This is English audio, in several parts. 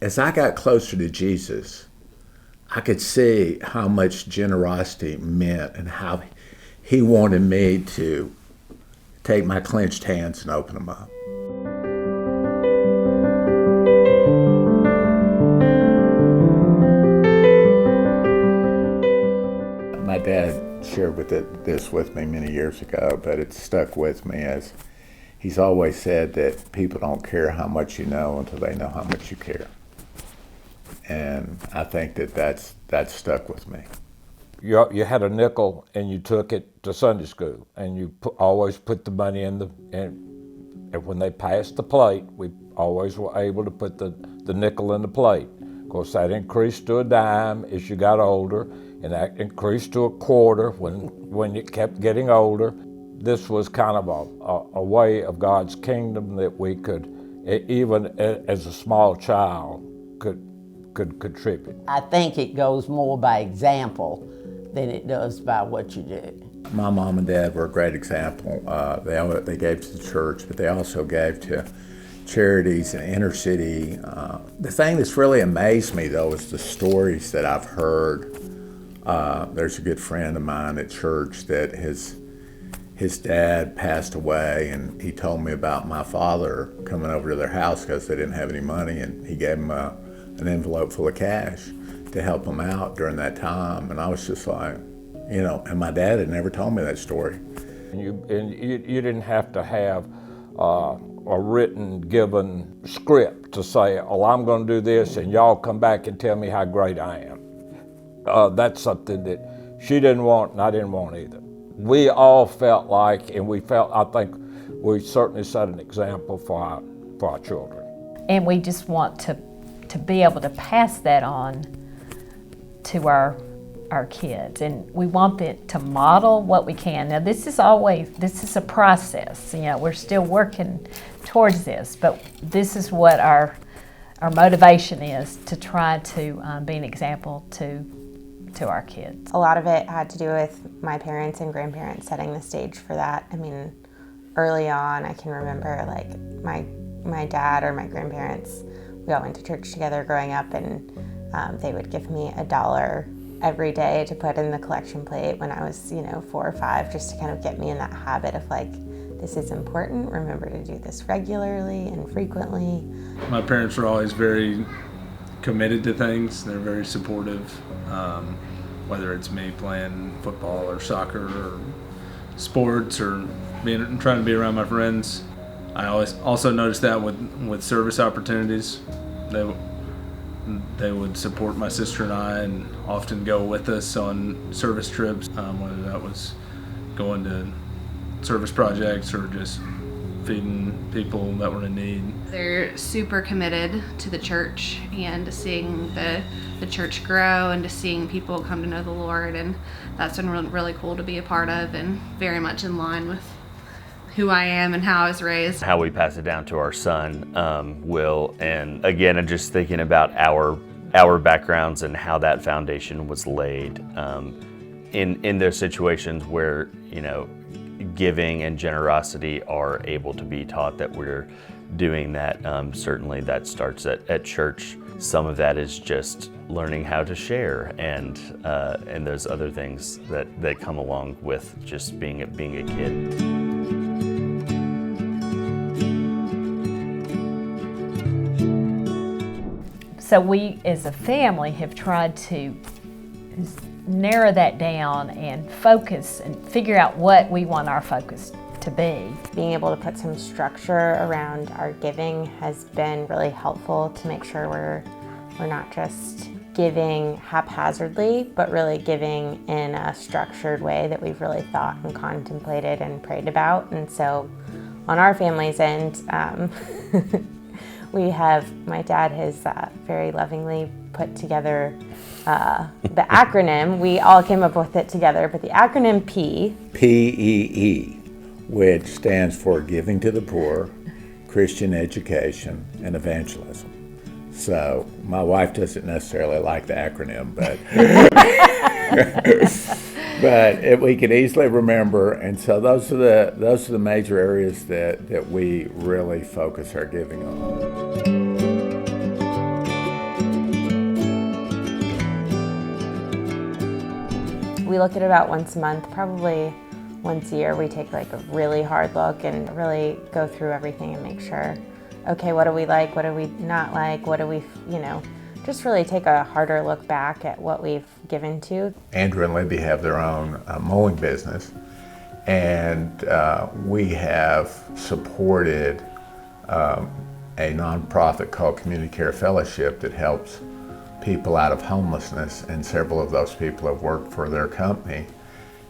as I got closer to Jesus, I could see how much generosity meant and how he wanted me to take my clenched hands and open them up. My dad shared this with me many years ago, but it stuck with me as he's always said that people don't care how much you know until they know how much you care. And I think that's stuck with me. You had a nickel and you took it to Sunday school, and you always put the money in and when they passed the plate, we always were able to put the nickel in the plate. Of course, that increased to a dime as you got older, and that increased to a quarter when you kept getting older. This was kind of a way of God's kingdom that we could, even as a small child, could contribute. I think it goes more by example than it does by what you do. My mom and dad were a great example. They gave to the church, but they also gave to charities and inner city. The thing that's really amazed me, though, is the stories that I've heard. There's a good friend of mine at church that his dad passed away, and he told me about my father coming over to their house because they didn't have any money, and he gave him an envelope full of cash to help him out during that time. And I was just like, and my dad had never told me that story. And you didn't have to have a written, given script to say, oh, I'm going to do this, and y'all come back and tell me how great I am. That's something that she didn't want, and I didn't want either. We all felt like, and I think we certainly set an example for our children. And we just want to be able to pass that on to our kids, and we want them to model what we can. Now this is a process, we're still working towards this, but this is what our motivation is, to try to be an example to our kids. A lot of it had to do with my parents and grandparents setting the stage for that. I mean, early on I can remember like my dad or my grandparents, we all went to church together growing up, and they would give me $1 every day to put in the collection plate when I was, 4 or 5, just to kind of get me in that habit of like, this is important, remember to do this regularly and frequently. My parents were always very committed to things. They're very supportive, whether it's me playing football or soccer or sports or trying to be around my friends. I always also noticed that with service opportunities. They would support my sister and I and often go with us on service trips, whether that was going to service projects or just feeding people that were in need. They're super committed to the church and to seeing the church grow and to seeing people come to know the Lord, and that's been really cool to be a part of, and very much in line with who I am and how I was raised. How we pass it down to our son, Will, and again, I'm just thinking about our backgrounds and how that foundation was laid in those situations where, giving and generosity are able to be taught, that we're doing that. Certainly that starts at church. Some of that is just learning how to share, and there's other things that come along with just being a kid. So we, as a family, have tried to narrow that down and focus and figure out what we want our focus to be. Being able to put some structure around our giving has been really helpful to make sure we're not just giving haphazardly, but really giving in a structured way that we've really thought and contemplated and prayed about. And so on our family's end, my dad has very lovingly put together the acronym. We all came up with it together, but the acronym PEE, which stands for Giving to the Poor, Christian Education, and Evangelism. So my wife doesn't necessarily like the acronym, but we can easily remember. And so those are the major areas that we really focus our giving on. We look at about once a month, probably once a year. We take like a really hard look and really go through everything and make sure, okay, what do we like? What do we not like? What do we, just really take a harder look back at what we've given to. Andrew and Libby have their own mowing business, and we have supported a nonprofit called Community Care Fellowship that helps people out of homelessness, and several of those people have worked for their company.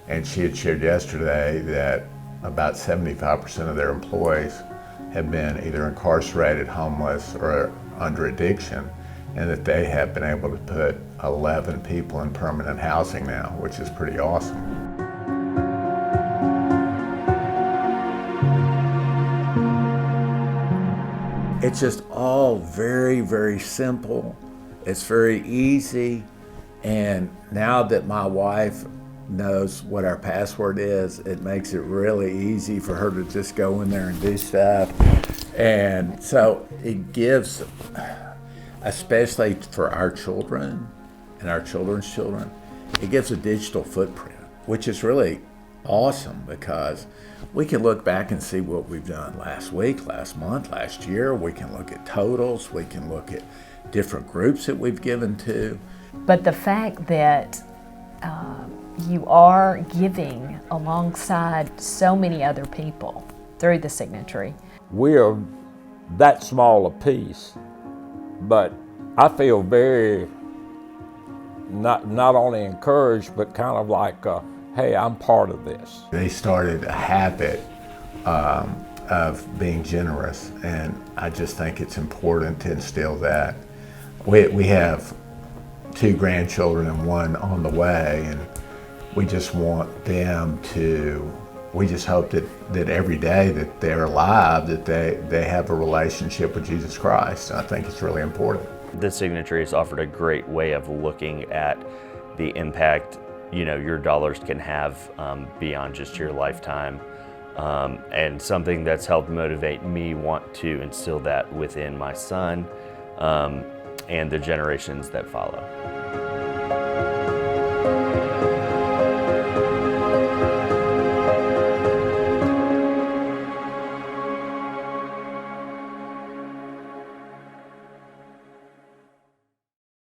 And she had shared yesterday that about 75% of their employees have been either incarcerated, homeless, or under addiction, and that they have been able to put 11 people in permanent housing now, which is pretty awesome. It's just all very, very simple. It's very easy, and now that my wife knows what our password is, it makes it really easy for her to just go in there and do stuff. And so it gives, especially for our children and our children's children, it gives a digital footprint, which is really awesome because we can look back and see what we've done last week, last month, last year. We can look at totals. We can look at different groups that we've given to. But the fact that you are giving alongside so many other people through the Signatry. We are that small a piece, but I feel very not only encouraged, but kind of like, hey, I'm part of this. They started a habit of being generous, and I just think it's important to instill that. We have 2 grandchildren and 1 on the way, and we just want them to, we just hope that every day that they're alive, that they have a relationship with Jesus Christ. And I think it's really important. The Signatry has offered a great way of looking at the impact your dollars can have beyond just your lifetime, and something that's helped motivate me want to instill that within my son and the generations that follow.